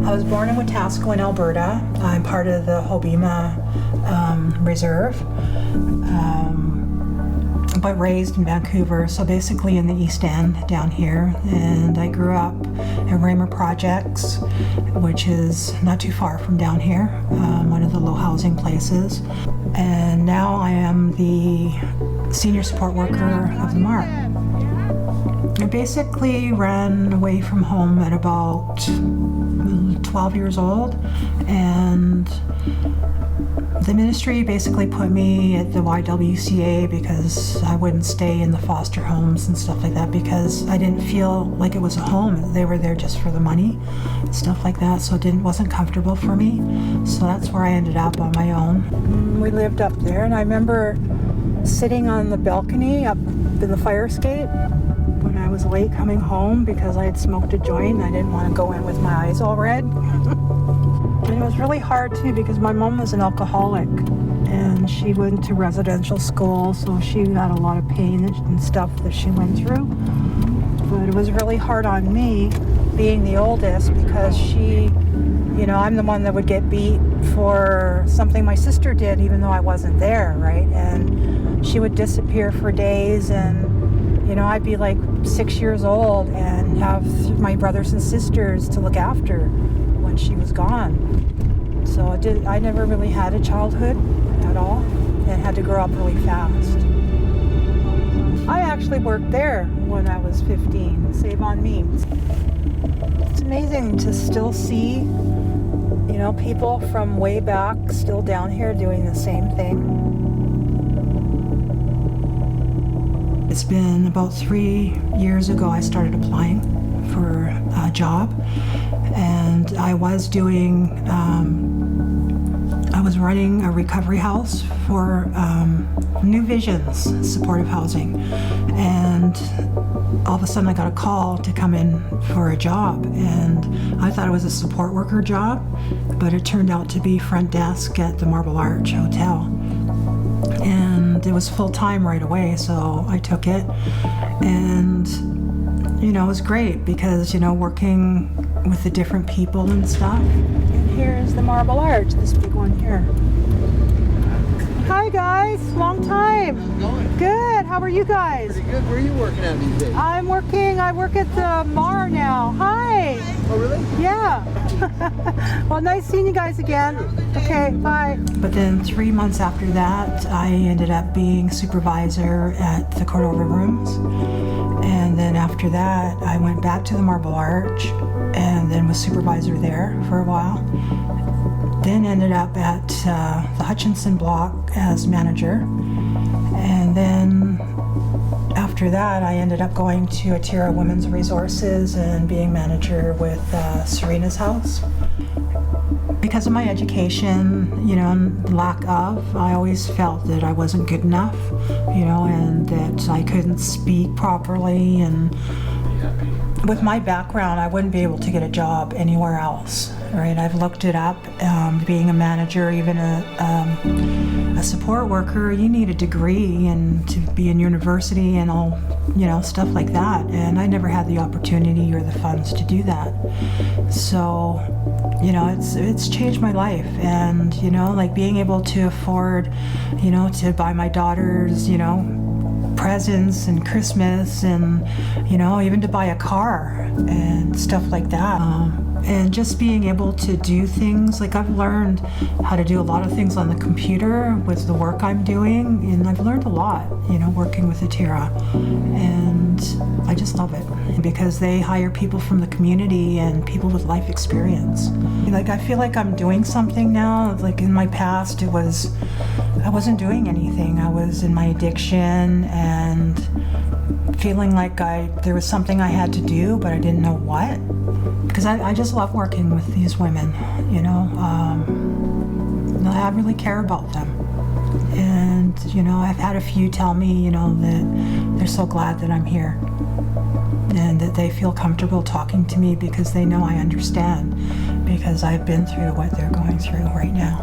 I was born in Wetaskiwin, in Alberta. I'm part of the Hobbema Reserve, but raised in Vancouver, so basically in the East End down here. And I grew up at Raymer Projects, which is not too far from down here, one of the low housing places. And now I am the senior support worker of the MARP. I basically ran away from home at about 12 years old, and the ministry basically put me at the YWCA because I wouldn't stay in the foster homes and stuff like that, because I didn't feel like it was a home. They were there just for the money, stuff like that, so it wasn't comfortable for me. So that's where I ended up on my own. We lived up there, and I remember sitting on the balcony up in the fire escape when I was late coming home because I had smoked a joint and I didn't want to go in with my eyes all red. And it was really hard too because my mom was an alcoholic and she went to residential school, so she got a lot of pain and stuff that she went through. But it was really hard on me being the oldest because she, you know, I'm the one that would get beat for something my sister did even though I wasn't there, right? And she would disappear for days, and you know, I'd be like 6 years old and have my brothers and sisters to look after when she was gone. So I never really had a childhood at all and had to grow up really fast. I actually worked there when I was 15, Save on Me. It's amazing to still see, you know, people from way back still down here doing the same thing. It's been about 3 years ago I started applying for a job, and I was running a recovery house for New Visions supportive housing, and all of a sudden I got a call to come in for a job, and I thought it was a support worker job, but it turned out to be front desk at the Marble Arch Hotel. And it was full-time right away, so I took it, and you know, it was great because, you know, working with the different people and stuff. And here's the Marble Arch, this big one here. Hi guys, long time. How's it going? Good, how are you guys? Pretty good. Where are you working at these days? I work at the MAR now. Hi. Oh really? Yeah. Well, nice seeing you guys again. Okay, bye. But then 3 months after that, I ended up being supervisor at the Cordova Rooms. And then after that, I went back to the Marble Arch and then was supervisor there for a while. Then ended up at the Hutchinson block as manager. And then after that, I ended up going to Atira Women's Resources and being manager with Serena's house. Because of my education, you know, and lack of, I always felt that I wasn't good enough, you know, and that I couldn't speak properly. And with my background, I wouldn't be able to get a job anywhere else, right? I've looked it up. Being a manager, even a support worker, you need a degree and to be in university and all, you know, stuff like that. And I never had the opportunity or the funds to do that. So, you know, it's changed my life. And, you know, like being able to afford, you know, to buy my daughters, you know, presents and Christmas, and, you know, even to buy a car and stuff like that. And just being able to do things, like I've learned how to do a lot of things on the computer with the work I'm doing, and I've learned a lot, you know, working with Atira, and I just love it because they hire people from the community and people with life experience. Like I feel like I'm doing something now. Like in my past, I wasn't doing anything. I was in my addiction and feeling like there was something I had to do, but I didn't know what. Because I just love working with these women, you know. I really care about them. And, you know, I've had a few tell me, you know, that they're so glad that I'm here and that they feel comfortable talking to me because they know I understand, because I've been through what they're going through right now.